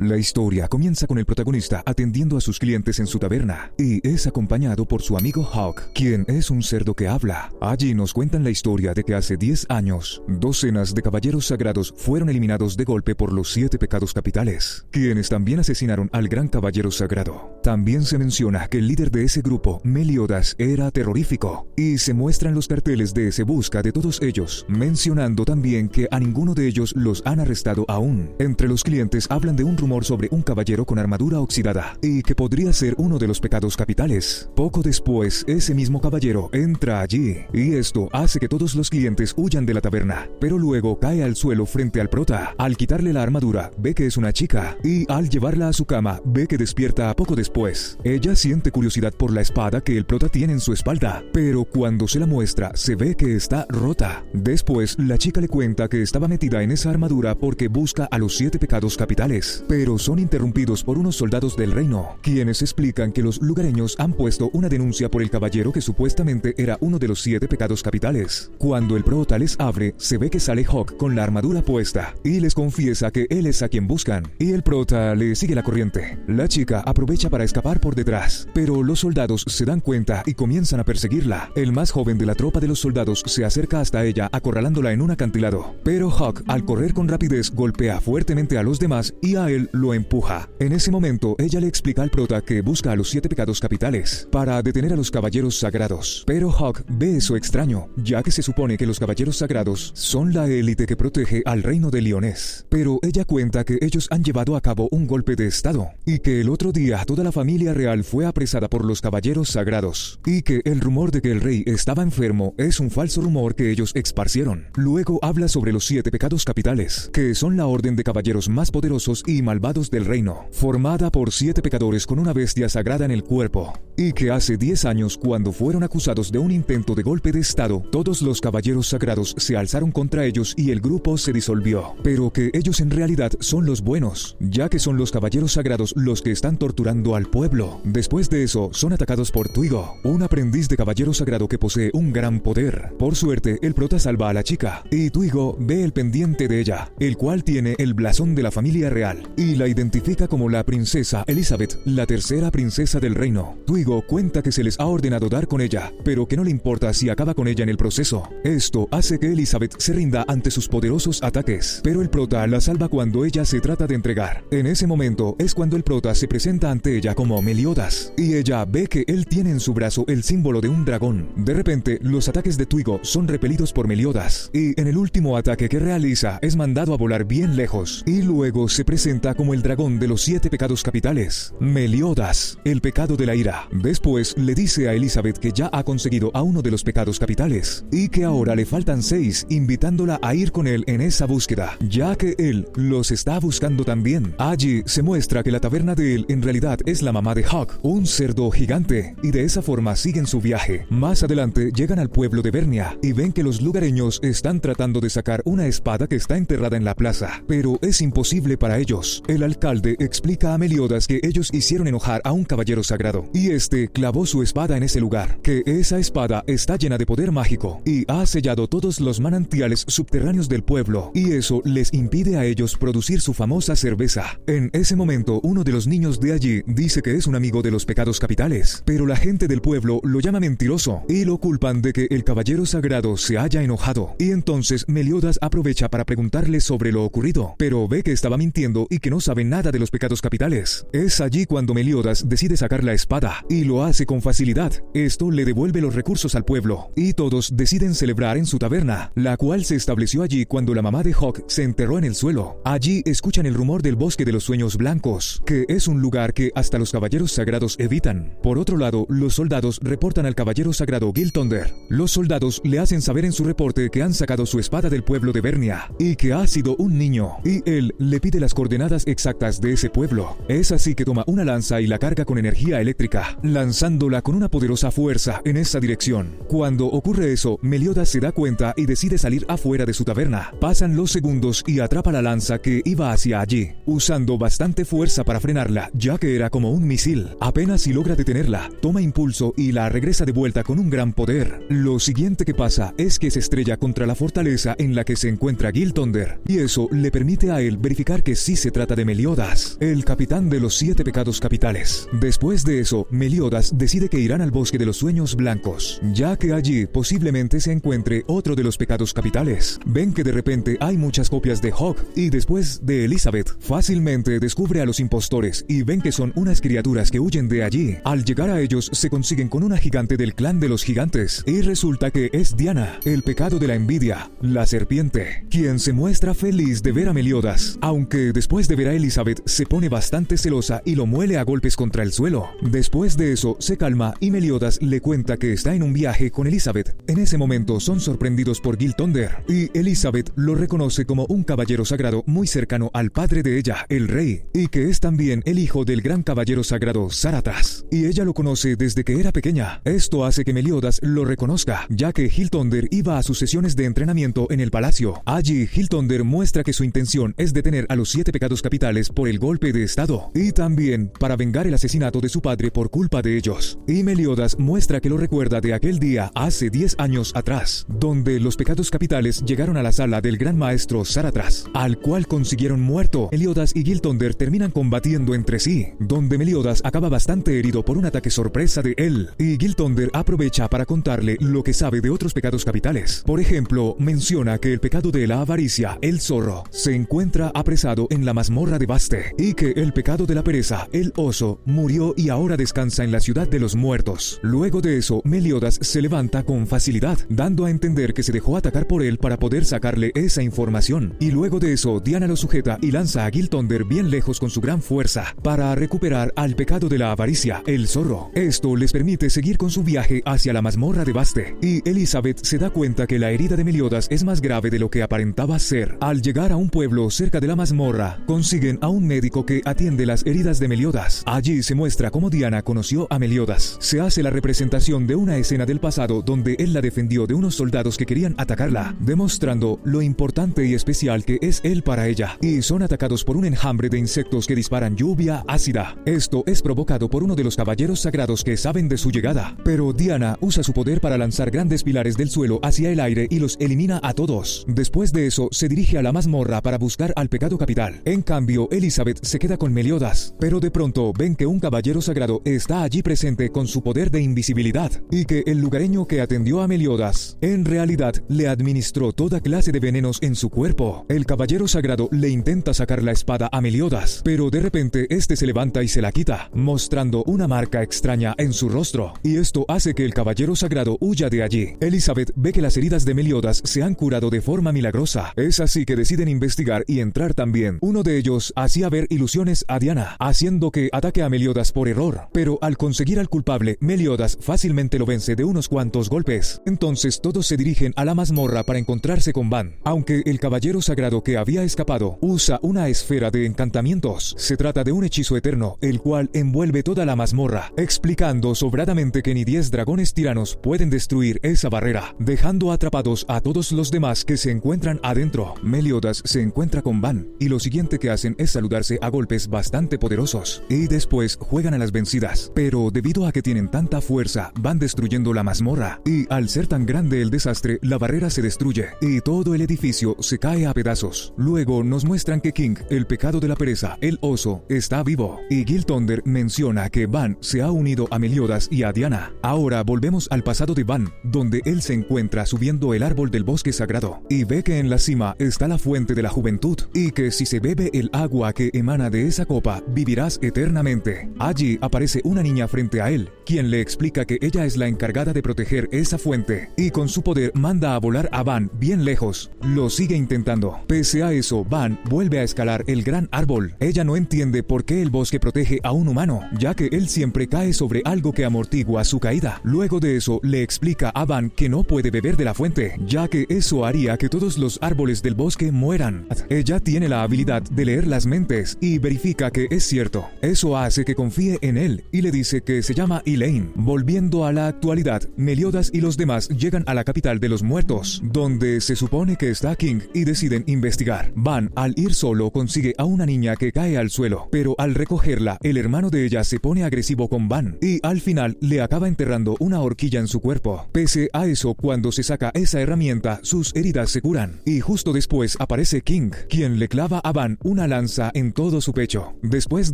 La historia comienza con el protagonista atendiendo a sus clientes en su taberna, y es acompañado por su amigo Hawk, quien es un cerdo que habla. Allí nos cuentan la historia de que hace 10 años, docenas de caballeros sagrados fueron eliminados de golpe por los 7 pecados capitales, quienes también asesinaron al gran caballero sagrado. También se menciona que el líder de ese grupo, Meliodas, era terrorífico, y se muestran los carteles de ese busca de todos ellos, mencionando también que a ninguno de ellos los han arrestado aún. Entre los clientes hablan de un rumor sobre un caballero con armadura oxidada, y que podría ser uno de los pecados capitales. Poco después, ese mismo caballero entra allí, y esto hace que todos los clientes huyan de la taberna, pero luego cae al suelo frente al prota. Al quitarle la armadura, ve que es una chica, y al llevarla a su cama, ve que despierta poco después. Ella siente curiosidad por la espada que el prota tiene en su espalda, pero cuando se la muestra, se ve que está rota. Después, la chica le cuenta que estaba metida en esa armadura porque busca a los 7 pecados capitales, pero son interrumpidos por unos soldados del reino, quienes explican que los lugareños han puesto una denuncia por el caballero que supuestamente era uno de los 7 pecados capitales. Cuando el prota les abre, se ve que sale Hawk con la armadura puesta, y les confiesa que él es a quien buscan, y el prota le sigue la corriente. La chica aprovecha para escapar por detrás, pero los soldados se dan cuenta y comienzan a perseguirla. El más joven de la tropa de los soldados se acerca hasta ella acorralándola en un acantilado, pero Hawk, al correr con rapidez, golpea fuertemente a los demás y a él lo empuja. En ese momento, ella le explica al prota que busca a los 7 pecados capitales para detener a los caballeros sagrados. Pero Hawk ve eso extraño, ya que se supone que los caballeros sagrados son la élite que protege al reino de Lionés. Pero ella cuenta que ellos han llevado a cabo un golpe de estado, y que el otro día toda la familia real fue apresada por los caballeros sagrados, y que el rumor de que el rey estaba enfermo es un falso rumor que ellos esparcieron. Luego habla sobre los 7 pecados capitales, que son la orden de caballeros más poderosos y malvados del reino, formada por 7 pecadores con una bestia sagrada en el cuerpo, y que hace 10 años, cuando fueron acusados de un intento de golpe de estado, todos los caballeros sagrados se alzaron contra ellos y el grupo se disolvió, pero que ellos en realidad son los buenos, ya que son los caballeros sagrados los que están torturando al pueblo. Después de eso, son atacados por Twigo, un aprendiz de caballero sagrado que posee un gran poder. Por suerte, el prota salva a la chica, y Twigo ve el pendiente de ella, el cual tiene el blasón de la familia real, y la identifica como la princesa Elizabeth, la tercera princesa del reino. Twigo cuenta que se les ha ordenado dar con ella, pero que no le importa si acaba con ella en el proceso. Esto hace que Elizabeth se rinda ante sus poderosos ataques, pero el prota la salva cuando ella se trata de entregar. En ese momento es cuando el prota se presenta ante ella como Meliodas, y ella ve que él tiene en su brazo el símbolo de un dragón. De repente, los ataques de Twigo son repelidos por Meliodas, y en el último ataque que realiza es mandado a volar bien lejos, y luego se presenta como el dragón de los 7 pecados capitales, Meliodas, el pecado de la ira. Después le dice a Elizabeth que ya ha conseguido a uno de los pecados capitales, y que ahora le faltan 6, invitándola a ir con él en esa búsqueda, ya que él los está buscando también. Allí se muestra que la taberna de él en realidad es la mamá de Hawk, un cerdo gigante, y de esa forma siguen su viaje. Más adelante llegan al pueblo de Vernia, y ven que los lugareños están tratando de sacar una espada que está enterrada en la plaza, pero es imposible para ellos. El alcalde explica a Meliodas que ellos hicieron enojar a un caballero sagrado, y este clavó su espada en ese lugar, que esa espada está llena de poder mágico, y ha sellado todos los manantiales subterráneos del pueblo, y eso les impide a ellos producir su famosa cerveza. En ese momento, uno de los niños de allí dice que es un amigo de los pecados capitales, pero la gente del pueblo lo llama mentiroso, y lo culpan de que el caballero sagrado se haya enojado, y entonces Meliodas aprovecha para preguntarle sobre lo ocurrido, pero ve que estaba mintiendo y que no sabe nada de los pecados capitales. Es allí cuando Meliodas decide sacar la espada, y lo hace con facilidad. Esto le devuelve los recursos al pueblo, y todos deciden celebrar en su taberna, la cual se estableció allí cuando la mamá de Hawk se enterró en el suelo. Allí escuchan el rumor del bosque de los sueños blancos, que es un lugar que hasta los caballeros sagrados evitan. Por otro lado, los soldados reportan al caballero sagrado Gil Thunder. Los soldados le hacen saber en su reporte que han sacado su espada del pueblo de Vernia, y que ha sido un niño, y él le pide las coordenadas exactas de ese pueblo. Es así que toma una lanza y la carga con energía eléctrica, lanzándola con una poderosa fuerza en esa dirección. Cuando ocurre eso, Meliodas se da cuenta y decide salir afuera de su taberna. Pasan los segundos y atrapa la lanza que iba hacia allí, usando bastante fuerza para frenarla, ya que era como un misil. Apenas si logra detenerla, toma impulso y la regresa de vuelta con un gran poder. Lo siguiente que pasa es que se estrella contra la fortaleza en la que se encuentra Giltonder, y eso le permite a él verificar que sí se trata de Meliodas, el capitán de los 7 pecados capitales. Después de eso, Meliodas decide que irán al bosque de los sueños blancos, ya que allí posiblemente se encuentre otro de los pecados capitales. Ven que de repente hay muchas copias de Hawk, y después de Elizabeth, fácilmente descubre a los impostores y ven que son unas criaturas que huyen de allí. Al llegar a ellos se consiguen con una gigante del clan de los gigantes, y resulta que es Diana, el pecado de la envidia, la serpiente, quien se muestra feliz de ver a Meliodas, aunque después de ver a Elizabeth se pone bastante celosa y lo muele a golpes contra el suelo. Después de eso se calma y Meliodas le cuenta que está en un viaje con Elizabeth. En ese momento son sorprendidos por Giltonder, y Elizabeth lo reconoce como un caballero sagrado muy cercano al padre de ella, el rey, y que es también el hijo del gran caballero sagrado Zaratas, y ella lo conoce desde que era pequeña. Esto hace que Meliodas lo reconozca, ya que Giltonder iba a sus sesiones de entrenamiento en el palacio. Allí Giltonder muestra que su intención es detener a los 7 pecados capitales por el golpe de estado, y también para vengar el asesinato de su padre por culpa de ellos. Y Meliodas muestra que lo recuerda de aquel día hace 10 años atrás, donde los pecados capitales llegaron a la sala del gran maestro Zaratas, al cual consiguieron muerto. Meliodas y Giltonder terminan combatiendo entre sí, donde Meliodas acaba bastante herido por un ataque sorpresa de él, y Giltonder aprovecha para contarle lo que sabe de otros pecados capitales. Por ejemplo, menciona que el pecado de la avaricia, el zorro, se encuentra apresado en la mazmorra de Baste, y que el pecado de la pereza, el oso, murió y ahora descansa en la ciudad de los muertos. Luego de eso, Meliodas se levanta con facilidad, dando a entender que se dejó atacar por él para poder sacarle esa información. Y luego de eso, Diana lo sujeta y lanza a Giltonder bien lejos con su gran fuerza, para recuperar al pecado de la avaricia, el zorro. Esto les permite seguir con su viaje hacia la mazmorra de Baste, y Elizabeth se da cuenta que la herida de Meliodas es más grave de lo que aparentaba ser. Al llegar a un pueblo cerca de la mazmorra, consiguen a un médico que atiende las heridas de Meliodas. Allí se muestra cómo Diana conoció a Meliodas. Se hace la representación de una escena del pasado donde él la defendió de unos soldados que querían atacarla, demostrando lo importante y especial que es él para ella, y son atacados por un enjambre de insectos que disparan lluvia ácida. Esto es provocado por uno de los caballeros sagrados que saben de su llegada, pero Diana usa su poder para lanzar grandes pilares del suelo hacia el aire y los elimina a todos. Después de eso se dirige a la mazmorra para buscar al pecado capital. En cambio, Elizabeth se queda con Meliodas, pero de pronto ven que un caballero sagrado está allí presente con su poder de invisibilidad, y que el lugareño que atendió a Meliodas en realidad le administró toda clase de venenos en su cuerpo. El caballero sagrado le intenta sacar la espada a Meliodas, pero de repente este se levanta y se la quita, mostrando una marca extraña en su rostro, y esto hace que el caballero sagrado huya de allí. Elizabeth ve que las heridas de Meliodas se han curado de forma milagrosa. Es así que deciden investigar y entrar también. Uno de ellos hacía ver ilusiones a Diana, haciendo que ataque a Meliodas por error, pero al conseguir al culpable, Meliodas fácilmente lo vence de unos cuantos golpes. Entonces todos se dirigen a la mazmorra para encontrarse con Van, aunque el caballero sagrado que había escapado usa una esfera de encantamientos. Se trata de un hechizo eterno, el cual envuelve toda la mazmorra, explicando sobradamente que ni 10 dragones tiranos pueden destruir esa barrera, dejando atrapados a todos los demás que se encuentran adentro. Meliodas se encuentra con Van, y lo siguiente que hacen es saludarse a golpes bastante poderosos, y después juegan a las vencidas, pero debido a que tienen tanta fuerza, van destruyendo la mazmorra, y al ser tan grande el desastre, la barrera se destruye, y todo el edificio se cae a pedazos. Luego nos muestran que King, el pecado de la pereza, el oso, está vivo, y Giltonder menciona que Van se ha unido a Meliodas y a Diana. Ahora volvemos al pasado de Van, donde él se encuentra subiendo el árbol del bosque sagrado, y ve que en la cima está la fuente de la juventud, y que si se bebe el agua que emana de esa copa, vivirás eternamente. Allí aparece una niña frente a él, quien le explica que ella es la encargada de proteger esa fuente, y con su poder manda a volar a Van bien lejos. Lo sigue intentando. Pese a eso, Van vuelve a escalar el gran árbol. Ella no entiende por qué el bosque protege a un humano, ya que él siempre cae sobre algo que amortigua su caída. Luego de eso, le explica a Van que no puede beber de la fuente, ya que eso haría que todos los árboles del bosque mueran. Ella tiene la habilidad de leer las mentes y verifica que es cierto. Eso hace que confíe en él y le dice que se llama Elaine. Volviendo a la actualidad, Meliodas y los demás llegan a la capital de los muertos, donde se supone que está King, y deciden investigar. Van, al ir solo, consigue a una niña que cae al suelo, pero al recogerla, el hermano de ella se pone agresivo con Van y al final le acaba enterrando una horquilla en su cuerpo. Pese a eso, cuando se saca esa herramienta, sus heridas se curan, y justo después aparece King, quien le clava a Van una lanza en todo su pecho. Después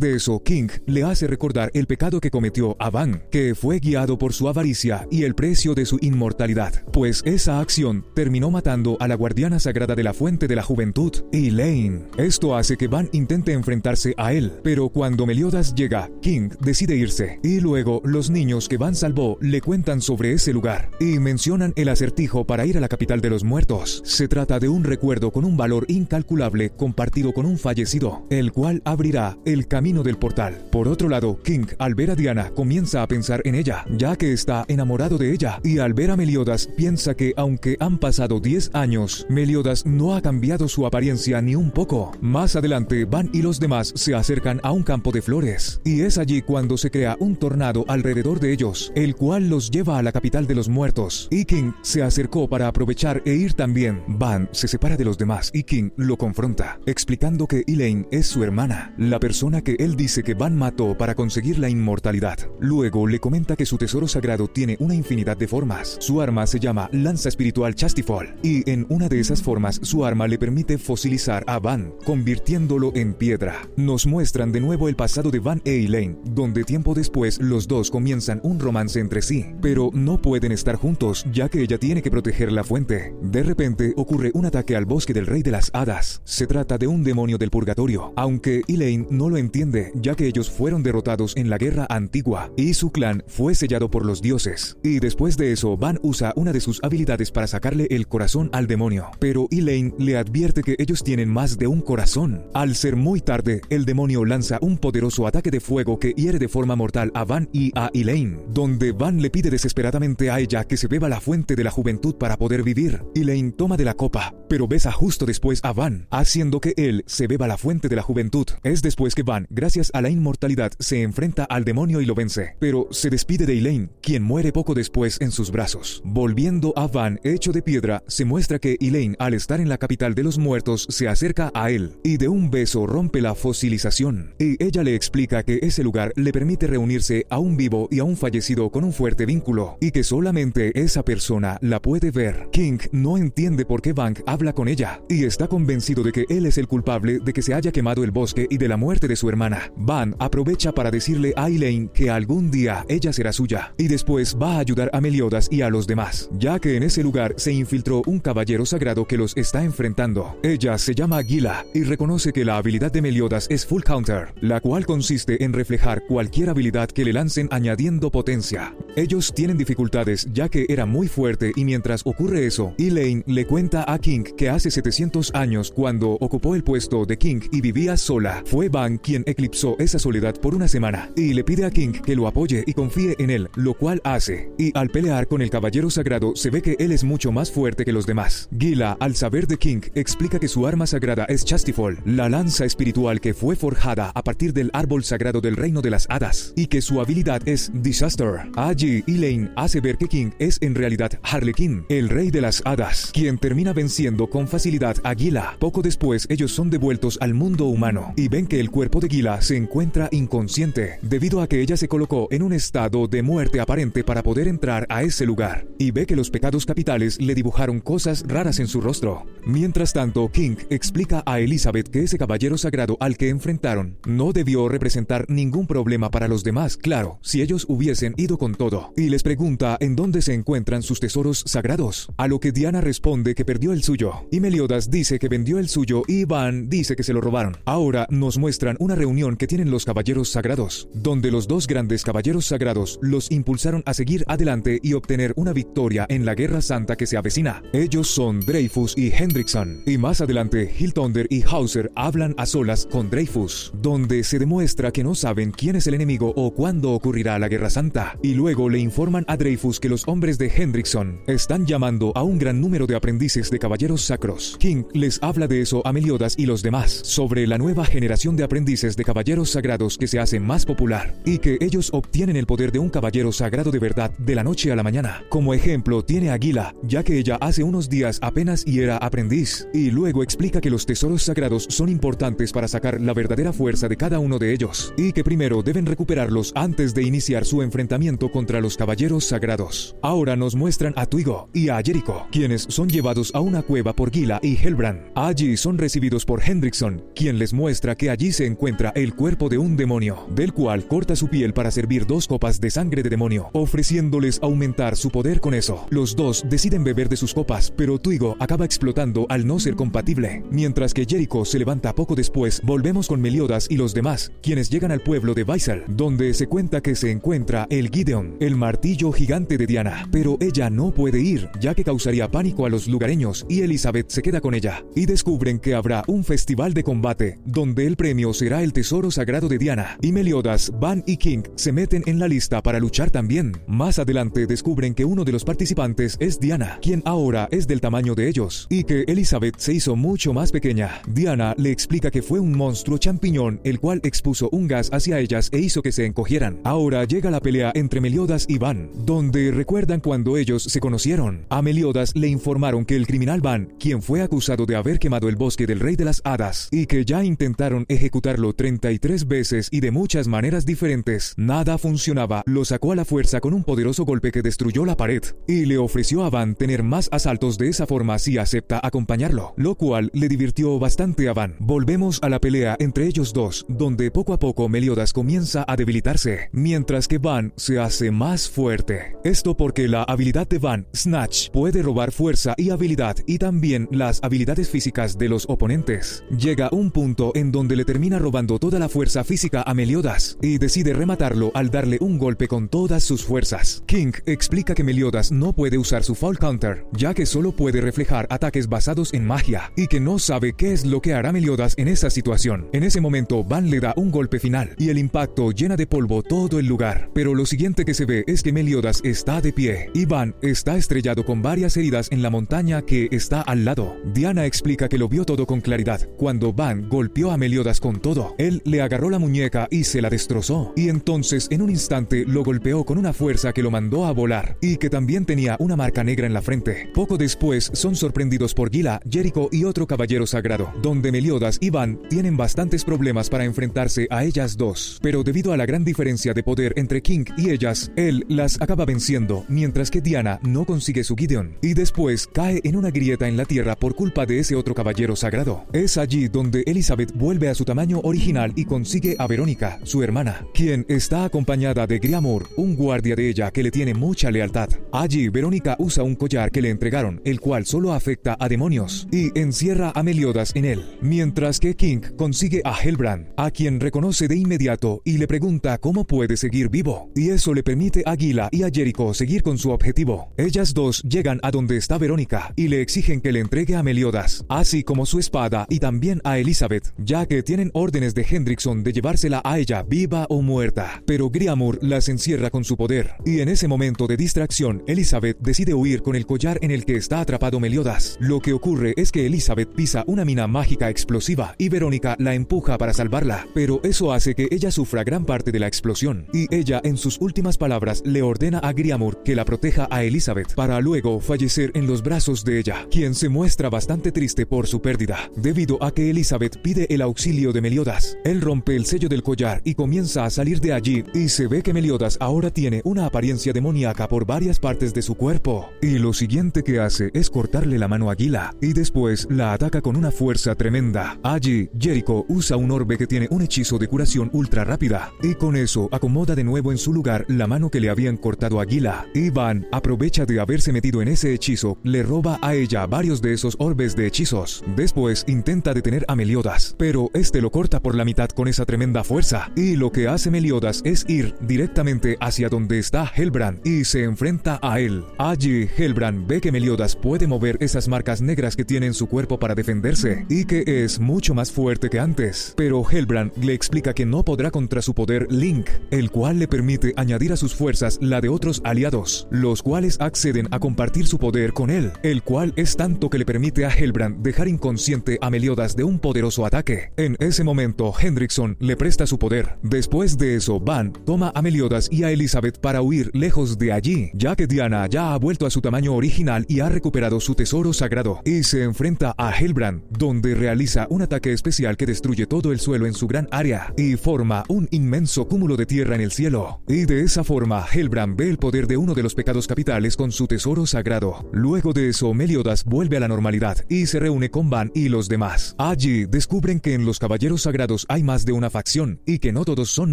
de eso, King le hace recordar el pecado que cometió a Van, que fue guiado por su avaricia y el precio de su inmortalidad, pues esa acción terminó matando a la guardiana sagrada de la fuente de la juventud, Elaine. Esto hace que Van intente enfrentarse a él, pero cuando Meliodas llega, King decide irse, y luego los niños que Van salvó le cuentan sobre ese lugar, y mencionan el acertijo para ir a la capital de los muertos. Se trata de un recuerdo con un valor incalculable compartido con un fallecido, el cual abrirá el camino del portal. Por otro lado, King, al ver a Diana, comienza a pensar en ella, ya que está enamorado de ella, y al ver a Meliodas, piensa que aunque han pasado 10 años, Meliodas no ha cambiado su apariencia ni un poco. Más adelante, Van y los demás se acercan a un campo de flores, y es allí cuando se crea un tornado alrededor de ellos, el cual los lleva a la capital de los muertos, y King se acercó para aprovechar e ir también. Van se separa de los demás y King lo confronta, explicando que Elaine es su hermana, la persona que él dice que Van mató para conseguir la inmortalidad. Luego le comenta que su tesoro sagrado tiene una infinidad de formas. Su arma se llama lanza espiritual Chastifol, y en una de esas formas su arma le permite fosilizar a Van, convirtiéndolo en piedra. Nos muestran de nuevo el pasado de Van e Elaine, donde tiempo después los dos comienzan un romance entre sí, pero no pueden estar juntos ya que ella tiene que proteger la fuente. De repente ocurre un ataque al bosque del rey de las hadas. Se trata de un demonio del purgatorio, aunque Elaine no lo entiende ya que ellos fueron derrotados en la guerra antigua y su clan fue sellado por los dioses. Y después de eso, Van usa una de sus habilidades para sacarle el corazón al demonio, pero Elaine le advierte que ellos tienen más de un corazón. Al ser muy tarde, el demonio lanza un poderoso ataque de fuego que hiere de forma mortal a Van y a Elaine, donde Van le pide desesperadamente a ella que se beba la fuente de la juventud para poder vivir. Elaine toma de la copa, pero besa justo después a Van, haciendo que él se beba la fuente de la juventud. Es después que Van, gracias a la inmortalidad, se enfrenta al demonio y lo vence, pero se despide de Elaine, quien muere poco después en sus brazos. Volviendo a Van hecho de piedra, se muestra que Elaine, al estar en la capital de los muertos, se acerca a él, y de un beso rompe la fosilización, y ella le explica que ese lugar le permite reunirse a un vivo y a un fallecido con un fuerte vínculo, y que solamente esa persona la puede ver. King no entiende por qué Van habla con ella, y está convencido de que él es el culpable de que se haya quemado el bosque y de la muerte de su hermana. Van aprovecha para decirle a Elaine que algún día ella será suya, y después va a ayudar a Meliodas y a los demás, ya que en ese lugar se infiltró un caballero sagrado que los está enfrentando. Ella se llama Gila y reconoce que la habilidad de Meliodas es Full Counter, la cual consiste en reflejar cualquier habilidad que le lancen añadiendo potencia. Ellos tienen dificultades ya que era muy fuerte, y mientras ocurre eso, Elaine le cuenta a King que hace 700 años, cuando ocupó el puesto de King y vivía sola, fue Van quien eclipsó esa soledad por una semana, y le pide a King que lo apoye y confíe en él, lo cual hace. Y al pelear con el caballero sagrado, se ve que él es mucho más fuerte que los demás. Gila, al saber de King, explica que su arma sagrada es Chastifol, la lanza espiritual que fue forjada a partir del árbol sagrado del reino de las hadas, y que su habilidad es Disaster. Allí, Elaine hace ver que King es en realidad Harlequín, el rey de las hadas, quien termina venciendo con facilidad a Gila. Poco después, ellos son devueltos al mundo humano, y ven que el cuerpo de Gila se encuentra inconsciente, debido a que ella se colocó en un estado de muerte aparente para poder entrar a ese lugar, y ve que los pecados capitales le dibujaron cosas raras en su rostro. Mientras tanto, King explica a Elizabeth que ese caballero sagrado al que enfrentaron no debió representar ningún problema para los demás, claro, si ellos hubiesen ido con todo. todo, y les pregunta en dónde se encuentran sus tesoros sagrados, a lo que Diana responde que perdió el suyo, y Meliodas dice que vendió el suyo y Van dice que se lo robaron. Ahora nos muestran una reunión que tienen los caballeros sagrados, donde los dos grandes caballeros sagrados los impulsaron a seguir adelante y obtener una victoria en la guerra santa que se avecina. Ellos son Dreyfus y Hendrickson, y más adelante Hilltonder y Hauser hablan a solas con Dreyfus, donde se demuestra que no saben quién es el enemigo o cuándo ocurrirá la guerra santa, y luego le informan a Dreyfus que los hombres de Hendrickson están llamando a un gran número de aprendices de caballeros sacros. King les habla de eso a Meliodas y los demás, sobre la nueva generación de aprendices de caballeros sagrados que se hace más popular, y que ellos obtienen el poder de un caballero sagrado de verdad de la noche a la mañana. Como ejemplo tiene a Gila, ya que ella hace unos días apenas y era aprendiz, y luego explica que los tesoros sagrados son importantes para sacar la verdadera fuerza de cada uno de ellos, y que primero deben recuperarlos antes de iniciar su enfrentamiento contra los caballeros sagrados. Ahora nos muestran a Tuigo y a Jericho, quienes son llevados a una cueva por Gila y Helbrand. Allí son recibidos por Hendrickson, quien les muestra que allí se encuentra el cuerpo de un demonio, del cual corta su piel para servir 2 copas de sangre de demonio, ofreciéndoles aumentar su poder con eso. Los dos deciden beber de sus copas, pero Tuigo acaba explotando al no ser compatible. Mientras que Jericho se levanta poco después, volvemos con Meliodas y los demás, quienes llegan al pueblo de Vaisal, donde se cuenta que se encuentra el Gideon, el martillo gigante de Diana, pero ella no puede ir, ya que causaría pánico a los lugareños, y Elizabeth se queda con ella, y descubren que habrá un festival de combate, donde el premio será el tesoro sagrado de Diana, y Meliodas, Van y King se meten en la lista para luchar también. Más adelante descubren que uno de los participantes es Diana, quien ahora es del tamaño de ellos, y que Elizabeth se hizo mucho más pequeña. Diana le explica que fue un monstruo champiñón el cual expuso un gas hacia ellas e hizo que se encogieran. Ahora llega la pelea entre Meliodas y Van, donde recuerdan cuando ellos se conocieron. A Meliodas le informaron que el criminal Van, quien fue acusado de haber quemado el bosque del rey de las hadas, y que ya intentaron ejecutarlo 33 veces y de muchas maneras diferentes, nada funcionaba, lo sacó a la fuerza con un poderoso golpe que destruyó la pared, y le ofreció a Van tener más asaltos de esa forma si acepta acompañarlo, lo cual le divirtió bastante a Van. Volvemos a la pelea entre ellos dos, donde poco a poco Meliodas comienza a debilitarse, mientras que Van se hace más fuerte. Esto porque la habilidad de Van, Snatch, puede robar fuerza y habilidad, y también las habilidades físicas de los oponentes. Llega un punto en donde le termina robando toda la fuerza física a Meliodas, y decide rematarlo al darle un golpe con todas sus fuerzas. King explica que Meliodas no puede usar su Fall Counter, ya que solo puede reflejar ataques basados en magia, y que no sabe qué es lo que hará Meliodas en esa situación. En ese momento Van le da un golpe final, y el impacto llena de polvo todo el lugar, pero lo siguiente que se ve es que Meliodas está de pie, y Van está estrellado con varias heridas en la montaña que está al lado. Diana explica que lo vio todo con claridad. Cuando Van golpeó a Meliodas con todo, él le agarró la muñeca y se la destrozó, y entonces en un instante lo golpeó con una fuerza que lo mandó a volar, y que también tenía una marca negra en la frente. Poco después son sorprendidos por Gila, Jericho y otro caballero sagrado, donde Meliodas y Van tienen bastantes problemas para enfrentarse a ellas dos, pero debido a la gran diferencia de poder entre King y ellas, él las acaba venciendo, mientras que Diana no consigue su Gideon, y después cae en una grieta en la tierra por culpa de ese otro caballero sagrado. Es allí donde Elizabeth vuelve a su tamaño original y consigue a Verónica, su hermana, quien está acompañada de Griamur, un guardia de ella que le tiene mucha lealtad. Allí Verónica usa un collar que le entregaron, el cual solo afecta a demonios, y encierra a Meliodas en él, mientras que King consigue a Helbrand, a quien reconoce de inmediato y le pregunta cómo puede seguir vivo, y eso le permite a Gila y a Jericho seguir con su objetivo. Ellas dos llegan a donde está Verónica y le exigen que le entregue a Meliodas, así como su espada, y también a Elizabeth, ya que tienen órdenes de Hendrickson de llevársela a ella viva o muerta, pero Griamur las encierra con su poder, y en ese momento de distracción Elizabeth decide huir con el collar en el que está atrapado Meliodas. Lo que ocurre es que Elizabeth pisa una mina mágica explosiva y Verónica la empuja para salvarla, pero eso hace que ella sufra gran parte de la explosión, y ella en sus últimas palabras le ordena a Griamur que la proteja a Elizabeth, para luego fallecer en los brazos de ella, quien se muestra bastante triste por su pérdida, debido a que Elizabeth pide el auxilio de Meliodas. Él rompe el sello del collar y comienza a salir de allí, y se ve que Meliodas ahora tiene una apariencia demoníaca por varias partes de su cuerpo, y lo siguiente que hace es cortarle la mano a Gila, y después la ataca con una fuerza tremenda. Allí, Jericho usa un orbe que tiene un hechizo de curación ultra rápida, y con eso acomoda de nuevo en su lugar la mano mano que le habían cortado a Gila. Y Van aprovecha de haberse metido en ese hechizo, le roba a ella varios de esos orbes de hechizos. Después intenta detener a Meliodas, pero este lo corta por la mitad con esa tremenda fuerza. Y lo que hace Meliodas es ir directamente hacia donde está Helbrand y se enfrenta a él. Allí Helbrand ve que Meliodas puede mover esas marcas negras que tiene en su cuerpo para defenderse y que es mucho más fuerte que antes. Pero Helbrand le explica que no podrá contra su poder Link, el cual le permite añadir a sus fuerzas la de otros aliados, los cuales acceden a compartir su poder con él, el cual es tanto que le permite a Helbrand dejar inconsciente a Meliodas de un poderoso ataque. En ese momento Hendrickson le presta su poder. Después de eso Van toma a Meliodas y a Elizabeth para huir lejos de allí, ya que Diana ya ha vuelto a su tamaño original y ha recuperado su tesoro sagrado, y se enfrenta a Helbrand, donde realiza un ataque especial que destruye todo el suelo en su gran área y forma un inmenso cúmulo de tierra en el cielo. Y de esa forma Helbrand ve el poder de uno de los pecados capitales con su tesoro sagrado. Luego de eso Meliodas vuelve a la normalidad y se reúne con Van y los demás. Allí descubren que en los caballeros sagrados hay más de una facción y que no todos son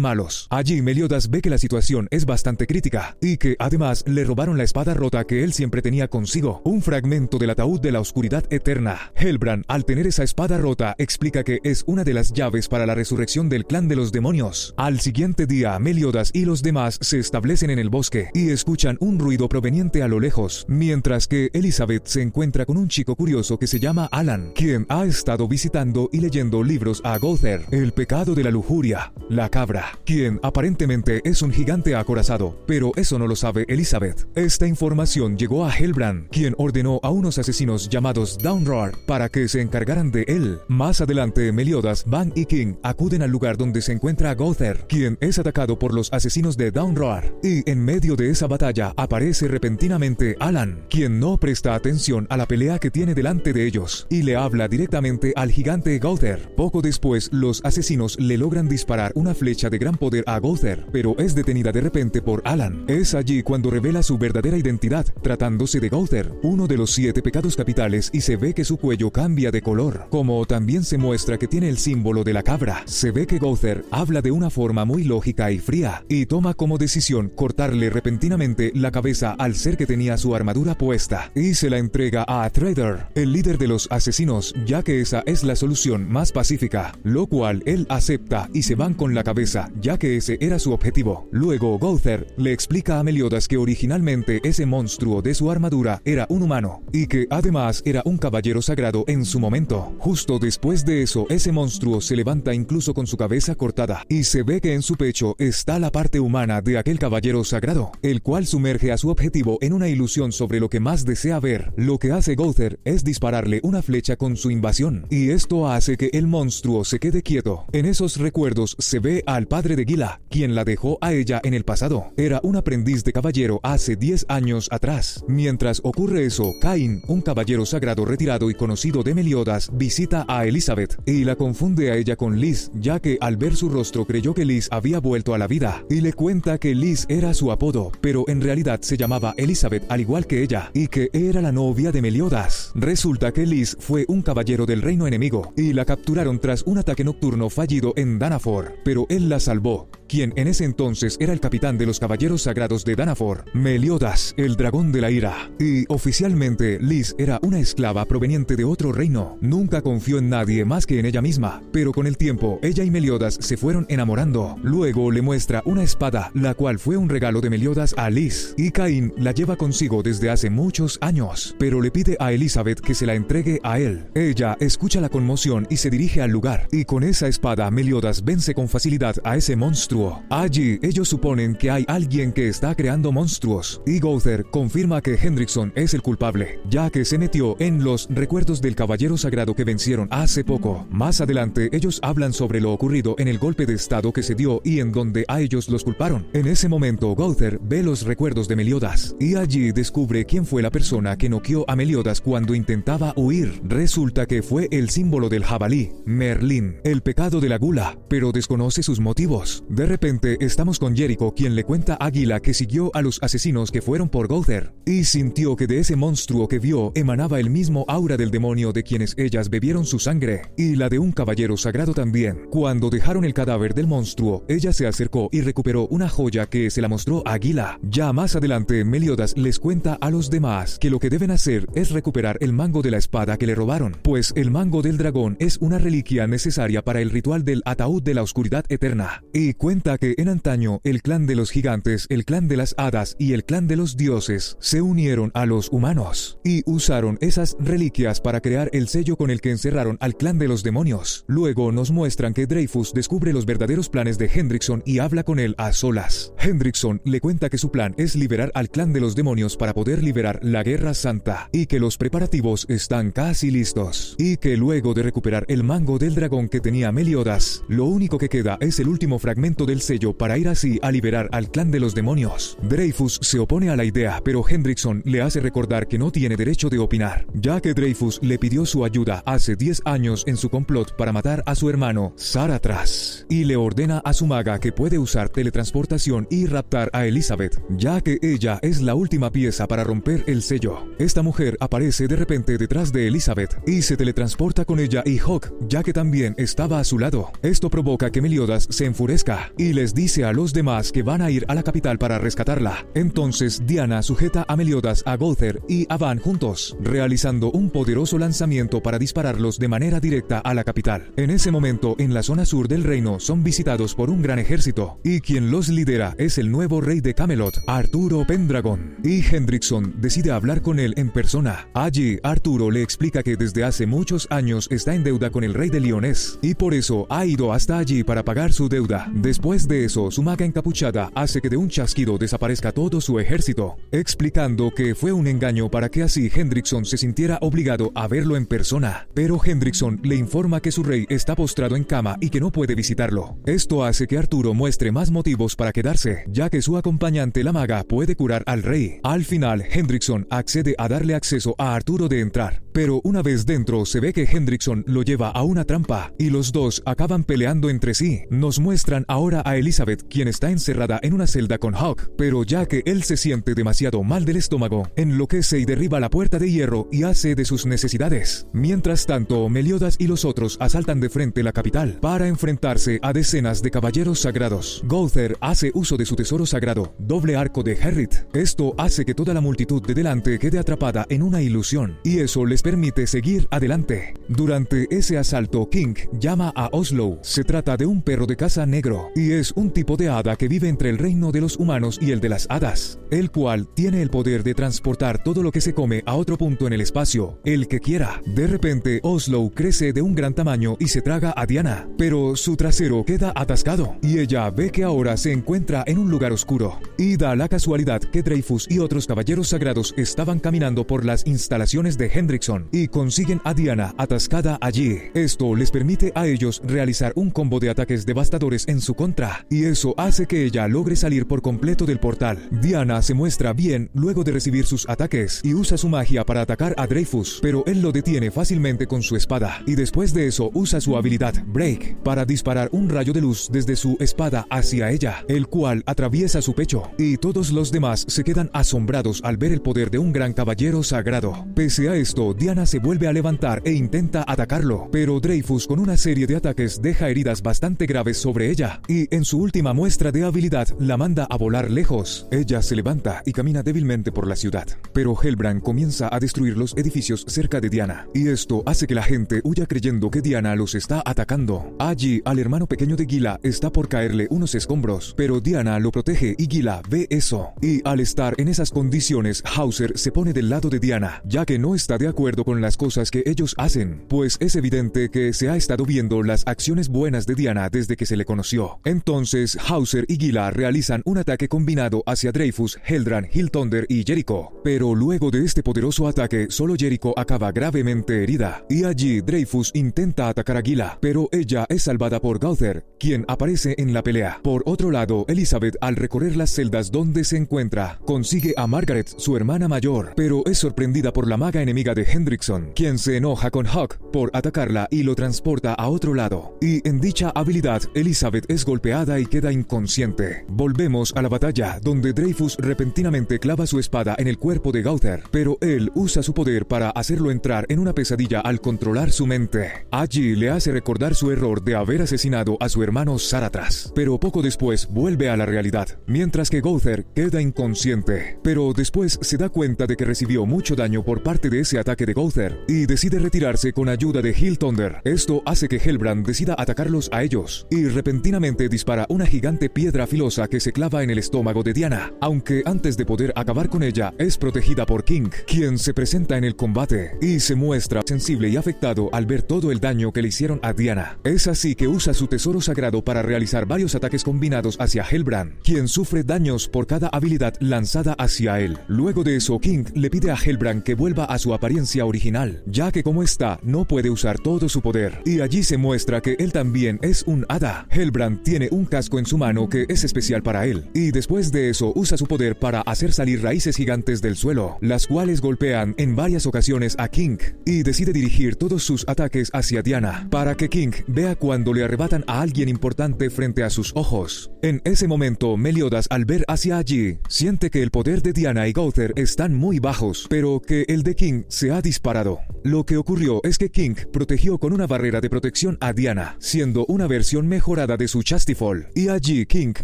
malos. Allí Meliodas ve que la situación es bastante crítica y que además le robaron la espada rota que él siempre tenía consigo, un fragmento del ataúd de la oscuridad eterna. Helbrand, al tener esa espada rota, explica que es una de las llaves para la resurrección del clan de los demonios. Al siguiente día, Meliodas y los demás se establecen en el bosque y escuchan un ruido proveniente a lo lejos, mientras que Elizabeth se encuentra con un chico curioso que se llama Alan, quien ha estado visitando y leyendo libros a Gowther, el pecado de la lujuria, la cabra, quien aparentemente es un gigante acorazado, pero eso no lo sabe Elizabeth. Esta información llegó a Helbrand, quien ordenó a unos asesinos llamados Downroar para que se encargaran de él. Más adelante, Meliodas, Van y King acuden al lugar donde se encuentra Gowther, quien es atacado por los asesinos de Downroar, y en medio de esa batalla aparece repentinamente Alan, quien no presta atención a la pelea que tiene delante de ellos, y le habla directamente al gigante Gowther. Poco después, los asesinos le logran disparar una flecha de gran poder a Gowther, pero es detenida de repente por Alan. Es allí cuando revela su verdadera identidad, tratándose de Gowther, uno de los 7 pecados capitales, y se ve que su cuello cambia de color, como también se muestra que tiene el símbolo de la cabra. Se ve que Gowther habla de una forma muy lógica y fría, y toma como decisión cortarle repentinamente la cabeza al ser que tenía su armadura puesta, y se la entrega a Trader, el líder de los asesinos, ya que esa es la solución más pacífica, lo cual él acepta y se van con la cabeza, ya que ese era su objetivo. Luego Gowther le explica a Meliodas que originalmente ese monstruo de su armadura era un humano, y que además era un caballero sagrado en su momento. Justo después de eso, ese monstruo se levanta incluso con su cabeza cortada, y se ve que en su pecho está la parte humana de aquel caballero sagrado, el cual sumerge a su objetivo en una ilusión sobre lo que más desea ver. Lo que hace Gowther es dispararle una flecha con su invasión, y esto hace que el monstruo se quede quieto. En esos recuerdos se ve al padre de Gila, quien la dejó a ella en el pasado. Era un aprendiz de caballero hace 10 años atrás. Mientras ocurre eso, Cain, un caballero sagrado retirado y conocido de Meliodas, visita a Elizabeth y la confunde a ella con Liz, ya que al ver su rostro creyó que Liz había vuelto a la vida, y le cuenta que Liz era su apodo, pero en realidad se llamaba Elizabeth al igual que ella, y que era la novia de Meliodas. Resulta que Liz fue un caballero del reino enemigo, y la capturaron tras un ataque nocturno fallido en Danafor, pero él la salvó, quien en ese entonces era el capitán de los caballeros sagrados de Danafor, Meliodas, el dragón de la ira. Y oficialmente Liz era una esclava proveniente de otro reino. Nunca confió en nadie más que en ella misma, pero con el tiempo ella y Meliodas se fueron enamorando. Luego le muestra una espada, la cual fue un regalo de Meliodas a Liz, y Cain la lleva consigo desde hace muchos años, pero le pide a Elizabeth que se la entregue a él. Ella escucha la conmoción y se dirige al lugar, y con esa espada Meliodas vence con facilidad a ese monstruo. Allí ellos suponen que hay alguien que está creando monstruos, y Gowther confirma que Hendrickson es el culpable, ya que se metió en los recuerdos del caballero sagrado que vencieron hace poco. Más adelante ellos hablan sobre lo ocurrido en el golpe de estado que se dio y en donde a ellos los culparon. En ese momento Gowther ve los recuerdos de Meliodas, y allí descubre quién fue la persona que noqueó a Meliodas cuando intentaba huir. Resulta que fue el símbolo del jabalí, Merlín, el pecado de la gula, pero desconoce sus motivos. De De repente estamos con Jericho, quien le cuenta a Gila que siguió a los asesinos que fueron por Gowther y sintió que de ese monstruo que vio emanaba el mismo aura del demonio de quienes ellas bebieron su sangre y la de un caballero sagrado también. Cuando dejaron el cadáver del monstruo, ella se acercó y recuperó una joya que se la mostró a Gila. Ya más adelante, Meliodas les cuenta a los demás que lo que deben hacer es recuperar el mango de la espada que le robaron, pues el mango del dragón es una reliquia necesaria para el ritual del ataúd de la oscuridad eterna. Y cuenta que en antaño el clan de los gigantes, el clan de las hadas y el clan de los dioses se unieron a los humanos y usaron esas reliquias para crear el sello con el que encerraron al clan de los demonios. Luego nos muestran que Dreyfus descubre los verdaderos planes de Hendrickson y habla con él a solas. Hendrickson le cuenta que su plan es liberar al clan de los demonios para poder liberar la Guerra Santa y que los preparativos están casi listos y que luego de recuperar el mango del dragón que tenía Meliodas, lo único que queda es el último fragmento del sello para ir así a liberar al clan de los demonios. Dreyfus se opone a la idea, pero Hendrickson le hace recordar que no tiene derecho de opinar, ya que Dreyfus le pidió su ayuda hace 10 años en su complot para matar a su hermano Saratras y le ordena a su maga que puede usar teletransportación y raptar a Elizabeth, ya que ella es la última pieza para romper el sello. Esta mujer aparece de repente detrás de Elizabeth y se teletransporta con ella y Hawk, ya que también estaba a su lado. Esto provoca que Meliodas se enfurezca y les dice a los demás que van a ir a la capital para rescatarla. Entonces Diana sujeta a Meliodas, a Gowther y a Van juntos, realizando un poderoso lanzamiento para dispararlos de manera directa a la capital. En ese momento, en la zona sur del reino, son visitados por un gran ejército, y quien los lidera es el nuevo rey de Camelot, Arturo Pendragon, y Hendrickson decide hablar con él en persona. Allí, Arturo le explica que desde hace muchos años está en deuda con el rey de Lyonés, y por eso ha ido hasta allí para pagar su deuda. Después de eso, su maga encapuchada hace que de un chasquido desaparezca todo su ejército, explicando que fue un engaño para que así Hendrickson se sintiera obligado a verlo en persona. Pero Hendrickson le informa que su rey está postrado en cama y que no puede visitarlo. Esto hace que Arturo muestre más motivos para quedarse, ya que su acompañante, la maga, puede curar al rey. Al final, Hendrickson accede a darle acceso a Arturo de entrar, pero una vez dentro se ve que Hendrickson lo lleva a una trampa y los dos acaban peleando entre sí. Nos muestran ahora a Elizabeth, quien está encerrada en una celda con Hawk, pero ya que él se siente demasiado mal del estómago, enloquece y derriba la puerta de hierro y hace de sus necesidades. Mientras tanto, Meliodas y los otros asaltan de frente la capital para enfrentarse a decenas de caballeros sagrados. Gowther hace uso de su tesoro sagrado, doble arco de Herrit. Esto hace que toda la multitud de delante quede atrapada en una ilusión, y eso les permite seguir adelante. Durante ese asalto, King llama a Oslo. Se trata de un perro de caza negro, y es un tipo de hada que vive entre el reino de los humanos y el de las hadas, el cual tiene el poder de transportar todo lo que se come a otro punto en el espacio, el que quiera. De repente, Oslo crece de un gran tamaño y se traga a Diana, pero su trasero queda atascado, y ella ve que ahora se encuentra en un lugar oscuro, y da la casualidad que Dreyfus y otros caballeros sagrados estaban caminando por las instalaciones de Hendrickson, y consiguen a Diana atascada allí. Esto les permite a ellos realizar un combo de ataques devastadores en su contra, y eso hace que ella logre salir por completo del portal. Diana se muestra bien luego de recibir sus ataques, y usa su magia para atacar a Dreyfus, pero él lo detiene fácilmente con su espada, y después de eso usa su habilidad Break para disparar un rayo de luz desde su espada hacia ella, el cual atraviesa su pecho, y todos los demás se quedan asombrados al ver el poder de un gran caballero sagrado. Pese a esto, Diana se vuelve a levantar e intenta atacarlo, pero Dreyfus con una serie de ataques deja heridas bastante graves sobre ella, y en su última muestra de habilidad la manda a volar lejos. Ella se levanta y camina débilmente por la ciudad, pero Hellbrand comienza a destruir los edificios cerca de Diana, y esto hace que la gente huya creyendo que Diana los está atacando. Allí, al hermano pequeño de Gila está por caerle unos escombros, pero Diana lo protege y Gila ve eso, y al estar en esas condiciones, Hauser se pone del lado de Diana, ya que no está de acuerdo con las cosas que ellos hacen, pues es evidente que se ha estado viendo las acciones buenas de Diana desde que se le conoció. Entonces, Hauser y Gila realizan un ataque combinado hacia Dreyfus, Heldran, Hillthunder y Jericho, pero luego de este poderoso ataque, solo Jericho acaba gravemente herida, y allí Dreyfus intenta atacar a Gila, pero ella es salvada por Gowther, quien aparece en la pelea. Por otro lado, Elizabeth, al recorrer las celdas donde se encuentra, consigue a Margaret, su hermana mayor, pero es sorprendida por la maga enemiga de Hendrickson, quien se enoja con Hawk por atacarla y lo transporta a otro lado. Y en dicha habilidad, Elizabeth es golpeada golpeada y queda inconsciente. Volvemos a la batalla, donde Dreyfus repentinamente clava su espada en el cuerpo de Gauther, pero él usa su poder para hacerlo entrar en una pesadilla al controlar su mente. Allí le hace recordar su error de haber asesinado a su hermano Saratras, pero poco después vuelve a la realidad, mientras que Gauther queda inconsciente. Pero después se da cuenta de que recibió mucho daño por parte de ese ataque de Gauther y decide retirarse con ayuda de Hilltonder. Esto hace que Hellbrand decida atacarlos a ellos y repentinamente dispara una gigante piedra filosa que se clava en el estómago de Diana, aunque antes de poder acabar con ella es protegida por King, quien se presenta en el combate y se muestra sensible y afectado al ver todo el daño que le hicieron a Diana. Es así que usa su tesoro sagrado para realizar varios ataques combinados hacia Hellbrand, quien sufre daños por cada habilidad lanzada hacia él. Luego de eso, King le pide a Hellbrand que vuelva a su apariencia original, ya que como está, no puede usar todo su poder, y allí se muestra que él también es un hada. Hellbrand tiene un casco en su mano que es especial para él, y después de eso usa su poder para hacer salir raíces gigantes del suelo, las cuales golpean en varias ocasiones a King, y decide dirigir todos sus ataques hacia Diana, para que King vea cuando le arrebatan a alguien importante frente a sus ojos. En ese momento, Meliodas, al ver hacia allí, siente que el poder de Diana y Gauther están muy bajos, pero que el de King se ha disparado. Lo que ocurrió es que King protegió con una barrera de protección a Diana, siendo una versión mejorada de su Chastifol, y allí King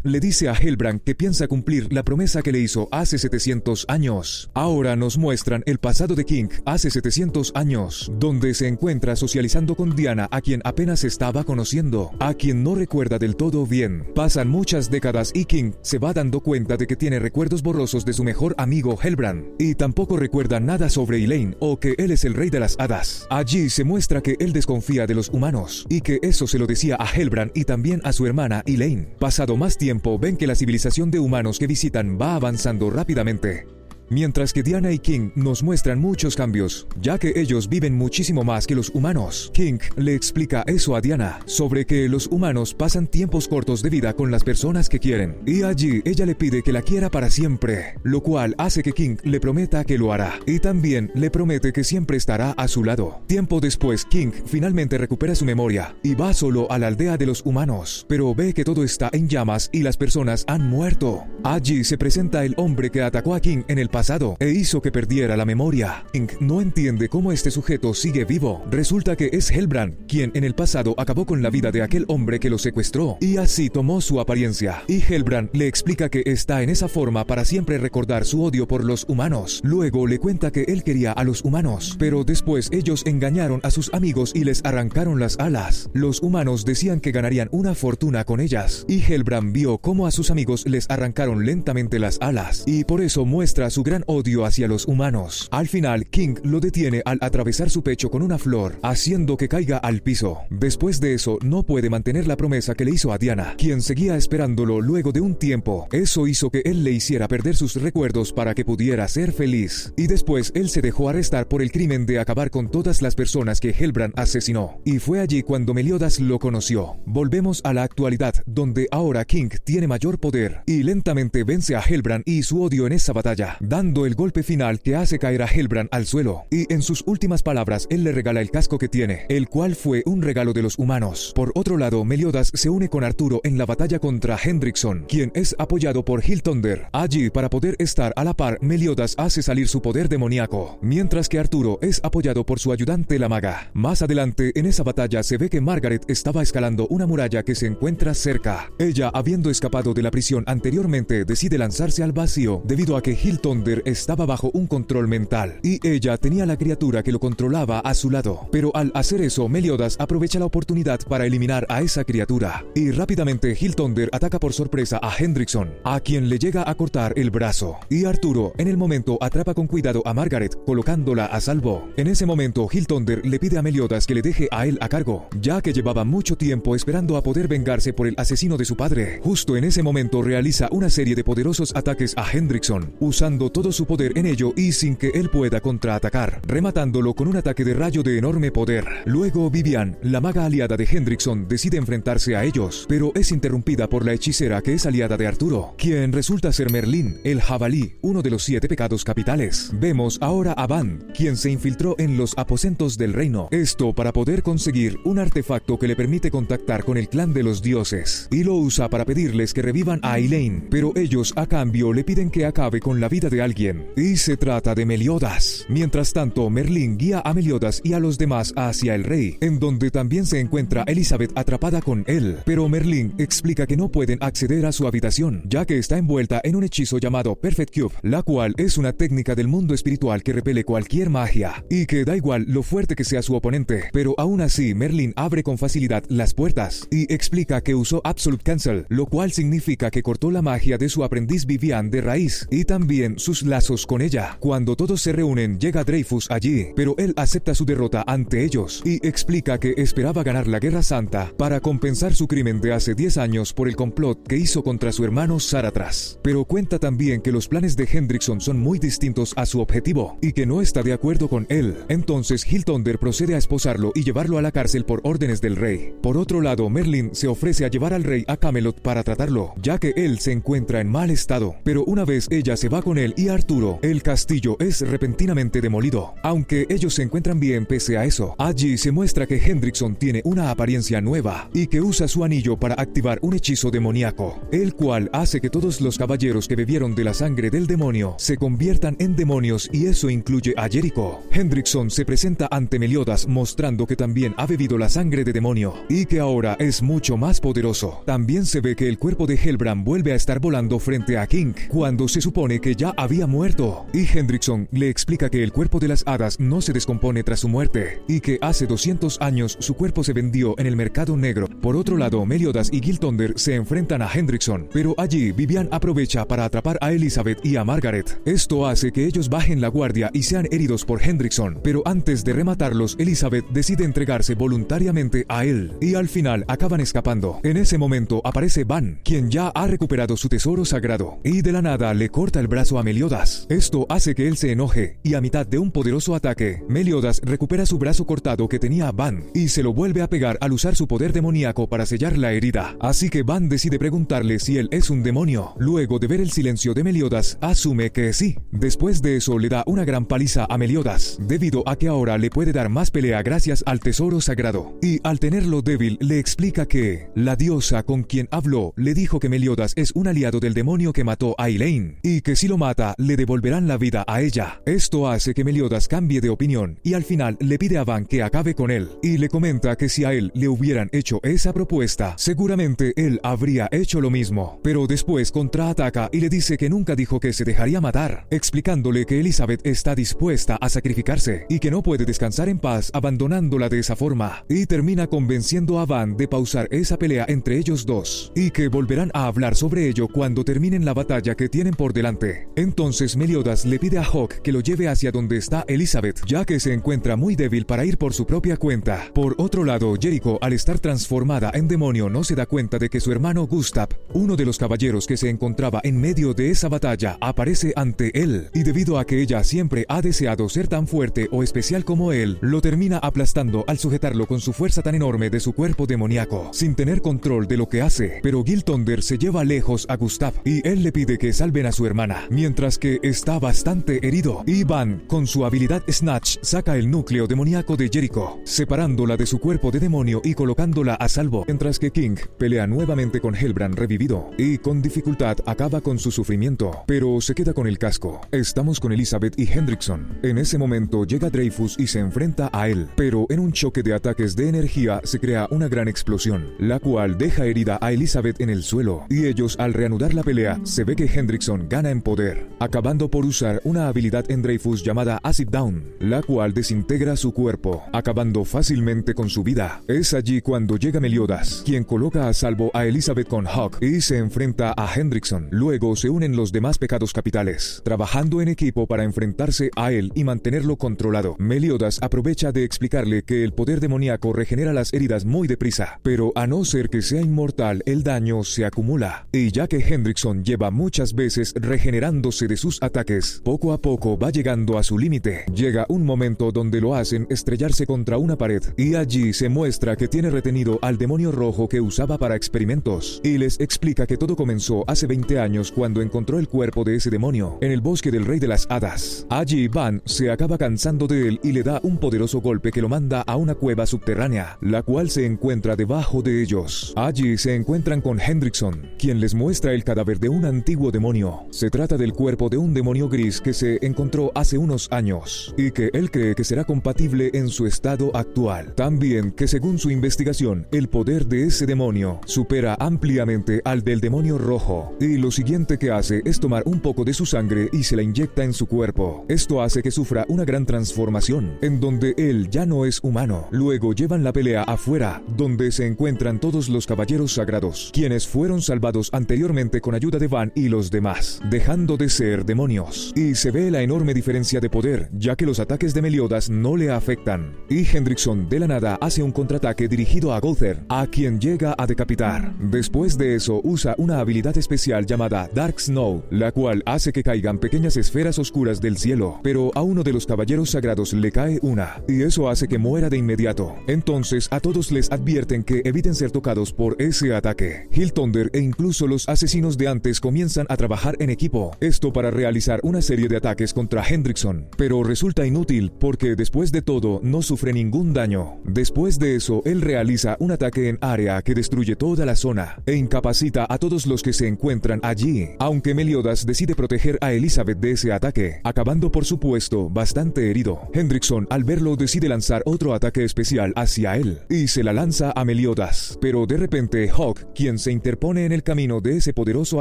le dice a Hellbrand que piensa cumplir la promesa que le hizo hace 700 años. Ahora nos muestran el pasado de King hace 700 años, donde se encuentra socializando con Diana, a quien apenas estaba conociendo, a quien no recuerda del todo bien. Pasan muchas décadas y King se va dando cuenta de que tiene recuerdos borrosos de su mejor amigo Hellbrand, y tampoco recuerda nada sobre Elaine o que él es el rey de las hadas. Allí se muestra que él desconfía de los humanos, y que eso se lo decía a Hellbrand y también a su hermana Elaine. Pasado más tiempo, ven que la civilización de humanos que visitan va avanzando rápidamente, mientras que Diana y King nos muestran muchos cambios, ya que ellos viven muchísimo más que los humanos. King le explica eso a Diana, sobre que los humanos pasan tiempos cortos de vida con las personas que quieren, y allí ella le pide que la quiera para siempre, lo cual hace que King le prometa que lo hará, y también le promete que siempre estará a su lado. Tiempo después, King finalmente recupera su memoria, y va solo a la aldea de los humanos, pero ve que todo está en llamas y las personas han muerto. Allí se presenta el hombre que atacó a King en el pasado e hizo que perdiera la memoria. King no entiende cómo este sujeto sigue vivo. Resulta que es Hellbrand, quien en el pasado acabó con la vida de aquel hombre que lo secuestró, y así tomó su apariencia. Y Hellbrand le explica que está en esa forma para siempre recordar su odio por los humanos. Luego le cuenta que él quería a los humanos, pero después ellos engañaron a sus amigos y les arrancaron las alas. Los humanos decían que ganarían una fortuna con ellas, y Hellbrand vio cómo a sus amigos les arrancaron lentamente las alas, y por eso muestra su gran odio hacia los humanos. Al final, King lo detiene al atravesar su pecho con una flor, haciendo que caiga al piso. Después de eso, no puede mantener la promesa que le hizo a Diana, quien seguía esperándolo luego de un tiempo. Eso hizo que él le hiciera perder sus recuerdos para que pudiera ser feliz. Y después, él se dejó arrestar por el crimen de acabar con todas las personas que Hellbrand asesinó. Y fue allí cuando Meliodas lo conoció. Volvemos a la actualidad, donde ahora King tiene mayor poder, y lentamente vence a Hellbrand y su odio en esa batalla, dando el golpe final que hace caer a Hellbrand al suelo, y en sus últimas palabras él le regala el casco que tiene, el cual fue un regalo de los humanos. Por otro lado, Meliodas se une con Arturo en la batalla contra Hendrickson, quien es apoyado por Hilltonder. Allí, para poder estar a la par, Meliodas hace salir su poder demoníaco, mientras que Arturo es apoyado por su ayudante la maga. Más adelante en esa batalla se ve que Margaret estaba escalando una muralla que se encuentra cerca. Ella, habiendo escapado de la prisión anteriormente, decide lanzarse al vacío debido a que Hilltonder estaba bajo un control mental, y ella tenía la criatura que lo controlaba a su lado. Pero al hacer eso, Meliodas aprovecha la oportunidad para eliminar a esa criatura, y rápidamente Hilltonder ataca por sorpresa a Hendrickson, a quien le llega a cortar el brazo, y Arturo en el momento atrapa con cuidado a Margaret, colocándola a salvo. En ese momento, Hilltonder le pide a Meliodas que le deje a él a cargo, ya que llevaba mucho tiempo esperando a poder vengarse por el asesino de su padre. Justo en ese momento realiza una serie de poderosos ataques a Hendrickson, usando todo su poder en ello y sin que él pueda contraatacar, rematándolo con un ataque de rayo de enorme poder. Luego Vivian, la maga aliada de Hendrickson, decide enfrentarse a ellos, pero es interrumpida por la hechicera que es aliada de Arturo, quien resulta ser Merlín, el jabalí, uno de los 7 pecados capitales. Vemos ahora a Van, quien se infiltró en los aposentos del reino, esto para poder conseguir un artefacto que le permite contactar con el clan de los dioses, y lo usa para pedirles que revivan a Elaine, pero ellos a cambio le piden que acabe con la vida de alguien, y se trata de Meliodas. Mientras tanto, Merlín guía a Meliodas y a los demás hacia el rey, en donde también se encuentra Elizabeth atrapada con él, pero Merlín explica que no pueden acceder a su habitación, ya que está envuelta en un hechizo llamado Perfect Cube, la cual es una técnica del mundo espiritual que repele cualquier magia, y que da igual lo fuerte que sea su oponente, pero aún así Merlín abre con facilidad las puertas, y explica que usó Absolute Cancel, lo cual significa que cortó la magia de su aprendiz Vivian de raíz, y también sus lazos con ella. Cuando todos se reúnen, llega Dreyfus allí, pero él acepta su derrota ante ellos, y explica que esperaba ganar la Guerra Santa para compensar su crimen de hace 10 años por el complot que hizo contra su hermano Saratras. Pero cuenta también que los planes de Hendrickson son muy distintos a su objetivo, y que no está de acuerdo con él. Entonces Hilltonder procede a esposarlo y llevarlo a la cárcel por órdenes del rey. Por otro lado, Merlin se ofrece a llevar al rey a Camelot para tratarlo, ya que él se encuentra en mal estado. Pero una vez ella se va con él y Arturo, el castillo es repentinamente demolido, aunque ellos se encuentran bien pese a eso. Allí se muestra que Hendrickson tiene una apariencia nueva y que usa su anillo para activar un hechizo demoníaco, el cual hace que todos los caballeros que bebieron de la sangre del demonio se conviertan en demonios, y eso incluye a Jericho. Hendrickson se presenta ante Meliodas mostrando que también ha bebido la sangre de demonio y que ahora es mucho más poderoso. También se ve que el cuerpo de Hellbrand vuelve a estar volando frente a King cuando se supone que ya había muerto, y Hendrickson le explica que el cuerpo de las hadas no se descompone tras su muerte y que hace 200 años su cuerpo se vendió en el mercado negro. Por otro lado, Meliodas y Giltonder se enfrentan a Hendrickson, pero allí Vivian aprovecha para atrapar a Elizabeth y a Margaret. Esto hace que ellos bajen la guardia y sean heridos por Hendrickson, pero antes de rematarlos, Elizabeth decide entregarse voluntariamente a él, y al final acaban escapando. En ese momento aparece Van, quien ya ha recuperado su tesoro sagrado, y de la nada le corta el brazo a Meliodas. Esto hace que él se enoje, y a mitad de un poderoso ataque, Meliodas recupera su brazo cortado que tenía Van, y se lo vuelve a pegar al usar su poder demoníaco para sellar la herida. Así que Van decide preguntarle si él es un demonio. Luego de ver el silencio de Meliodas, asume que sí. Después de eso le da una gran paliza a Meliodas, debido a que ahora le puede dar más pelea gracias al tesoro sagrado. Y al tenerlo débil, le explica que la diosa con quien habló le dijo que Meliodas es un aliado del demonio que mató a Elaine, y que si lo mata, le devolverán la vida a ella. Esto hace que Meliodas cambie de opinión, y al final le pide a Van que acabe con él, y le comenta que si a él le hubieran hecho esa propuesta, seguramente él habría hecho lo mismo. Pero después contraataca y le dice que nunca dijo que se dejaría matar, explicándole que Elizabeth está dispuesta a sacrificarse y que no puede descansar en paz abandonándola de esa forma, y termina convenciendo a Van de pausar esa pelea entre ellos dos, y que volverán a hablar sobre ello cuando terminen la batalla que tienen por delante. Entonces Meliodas le pide a Hawk que lo lleve hacia donde está Elizabeth, ya que se encuentra muy débil para ir por su propia cuenta. Por otro lado, Jericho, al estar transformada en demonio, no se da cuenta de que su hermano Gustav, uno de los caballeros que se encontraba en medio de esa batalla, aparece ante él, y debido a que ella siempre ha deseado ser tan fuerte o especial como él, lo termina aplastando al sujetarlo con su fuerza tan enorme de su cuerpo demoníaco, sin tener control de lo que hace. Pero Giltonder se lleva lejos a Gustav, y él le pide que salven a su hermana, mientras que está bastante herido, y Van, con su habilidad Snatch, saca el núcleo demoníaco de Jericho, separándola de su cuerpo de demonio y colocándola a salvo, mientras que King pelea nuevamente con Hellbrand revivido, y con dificultad acaba con su sufrimiento, pero se queda con el casco. Estamos con Elizabeth y Hendrickson. En ese momento llega Dreyfus y se enfrenta a él, pero en un choque de ataques de energía se crea una gran explosión, la cual deja herida a Elizabeth en el suelo, y ellos, al reanudar la pelea, se ve que Hendrickson gana en poder, acabando por usar una habilidad en Dreyfus llamada Acid Down, la cual desintegra su cuerpo, acabando fácilmente con su vida. Es allí cuando llega Meliodas, quien coloca a salvo a Elizabeth con Hawk y se enfrenta a Hendrickson. Luego se unen los demás pecados capitales, trabajando en equipo para enfrentarse a él y mantenerlo controlado. Meliodas aprovecha de explicarle que el poder demoníaco regenera las heridas muy deprisa, pero a no ser que sea inmortal, el daño se acumula. Y ya que Hendrickson lleva muchas veces regenerándose defendiéndose de sus ataques. Poco a poco va llegando a su límite. Llega un momento donde lo hacen estrellarse contra una pared, y allí se muestra que tiene retenido al demonio rojo que usaba para experimentos, y les explica que todo comenzó hace 20 años cuando encontró el cuerpo de ese demonio en el bosque del Rey de las Hadas. Allí Van se acaba cansando de él y le da un poderoso golpe que lo manda a una cueva subterránea, la cual se encuentra debajo de ellos. Allí se encuentran con Hendrickson, quien les muestra el cadáver de un antiguo demonio. Se trata del cuerpo de un demonio gris que se encontró hace unos años, y que él cree que será compatible en su estado actual. También que según su investigación, el poder de ese demonio supera ampliamente al del demonio rojo, y lo siguiente que hace es tomar un poco de su sangre y se la inyecta en su cuerpo. Esto hace que sufra una gran transformación, en donde él ya no es humano. Luego llevan la pelea afuera, donde se encuentran todos los caballeros sagrados, quienes fueron salvados anteriormente con ayuda de Van y los demás, dejando de ser demonios. Y se ve la enorme diferencia de poder, ya que los ataques de Meliodas no le afectan. Y Hendrickson de la nada hace un contraataque dirigido a Gowther, a quien llega a decapitar. Después de eso usa una habilidad especial llamada Dark Snow, la cual hace que caigan pequeñas esferas oscuras del cielo, pero a uno de los caballeros sagrados le cae una, y eso hace que muera de inmediato. Entonces a todos les advierten que eviten ser tocados por ese ataque. Hilltonder e incluso los asesinos de antes comienzan a trabajar en equipo, esto para realizar una serie de ataques contra Hendrickson, pero resulta inútil porque después de todo no sufre ningún daño. Después de eso él realiza un ataque en área que destruye toda la zona e incapacita a todos los que se encuentran allí, aunque Meliodas decide proteger a Elizabeth de ese ataque, acabando por supuesto bastante herido. Hendrickson al verlo decide lanzar otro ataque especial hacia él, y se la lanza a Meliodas, pero de repente Hawk, quien se interpone en el camino de ese poderoso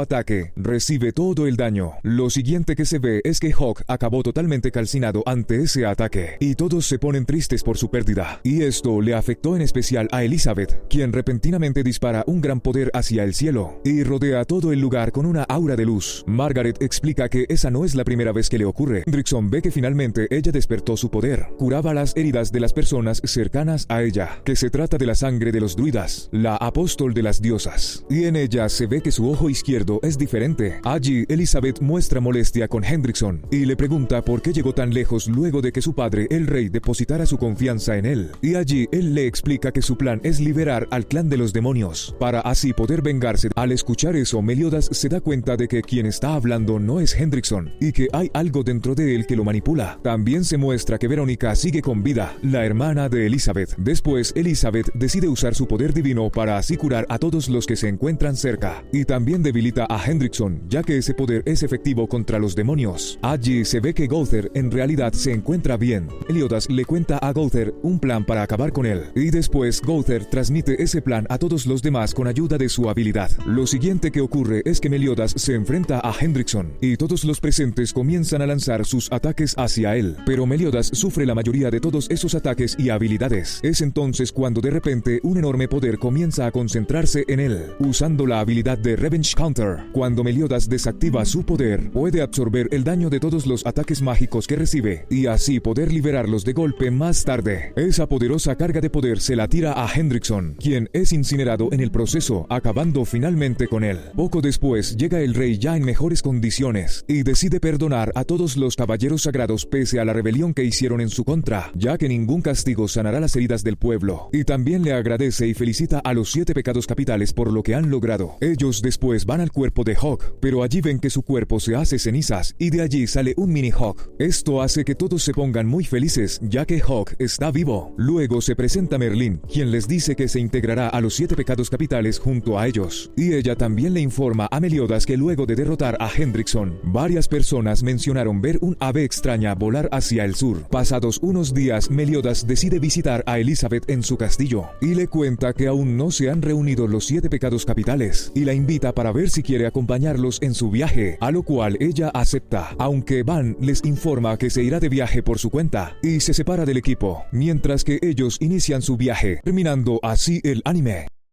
ataque, recibe todo el daño. Lo siguiente que se ve es que Hawk acabó totalmente calcinado ante ese ataque, y todos se ponen tristes por su pérdida, y esto le afectó en especial a Elizabeth, quien repentinamente dispara un gran poder hacia el cielo, y rodea todo el lugar con una aura de luz. Margaret explica que esa no es la primera vez que le ocurre. Hendrickson ve que finalmente ella despertó su poder, curaba las heridas de las personas cercanas a ella, que se trata de la sangre de los druidas, la apóstol de las diosas, y en ella se ve que su ojo izquierdo es diferente. Allí Elizabeth muestra molestia con Hendrickson y le pregunta por qué llegó tan lejos luego de que su padre, el rey, depositara su confianza en él, y allí él le explica que su plan es liberar al clan de los demonios, para así poder vengarse. Al escuchar eso, Meliodas se da cuenta de que quien está hablando no es Hendrickson, y que hay algo dentro de él que lo manipula. También se muestra que Verónica sigue con vida, la hermana de Elizabeth. Después, Elizabeth decide usar su poder divino para así curar a todos los que se encuentran cerca, y también debilita a Hendrickson, ya que ese poder es efectivo contra los demonios. Allí se ve que Gowther en realidad se encuentra bien. Meliodas le cuenta a Gowther un plan para acabar con él, y después Gowther transmite ese plan a todos los demás con ayuda de su habilidad. Lo siguiente que ocurre es que Meliodas se enfrenta a Hendrickson, y todos los presentes comienzan a lanzar sus ataques hacia él, pero Meliodas sufre la mayoría de todos esos ataques y habilidades. Es entonces cuando de repente un enorme poder comienza a concentrarse en él, usando la habilidad de Revenge Counter. Cuando Meliodas desactiva su poder, puede absorber el daño de todos los ataques mágicos que recibe, y así poder liberarlos de golpe más tarde. Esa poderosa carga de poder se la tira a Hendrickson, quien es incinerado en el proceso, acabando finalmente con él. Poco después llega el rey ya en mejores condiciones, y decide perdonar a todos los caballeros sagrados pese a la rebelión que hicieron en su contra, ya que ningún castigo sanará las heridas del pueblo, y también le agradece y felicita a los 7 pecados capitales por lo que han logrado. Ellos después van al cuerpo de Hawk, pero allí ven que su cuerpo se hace cenizas, y de allí sale un mini Hawk. Esto hace que todos se pongan muy felices, ya que Hawk está vivo. Luego se presenta Merlin, quien les dice que se integrará a los 7 pecados capitales junto a ellos, y ella también le informa a Meliodas que luego de derrotar a Hendrickson, varias personas mencionaron ver un ave extraña volar hacia el sur. Pasados unos días, Meliodas decide visitar a Elizabeth en su castillo, y le cuenta que aún no se han reunido los 7 pecados capitales, y la invita para ver si quiere acompañarlos en su viaje, a lo cual ella acepta, aunque Van les informa que se irá de viaje por su cuenta, y se separa del equipo, mientras que ellos inician su viaje, terminando así el anime.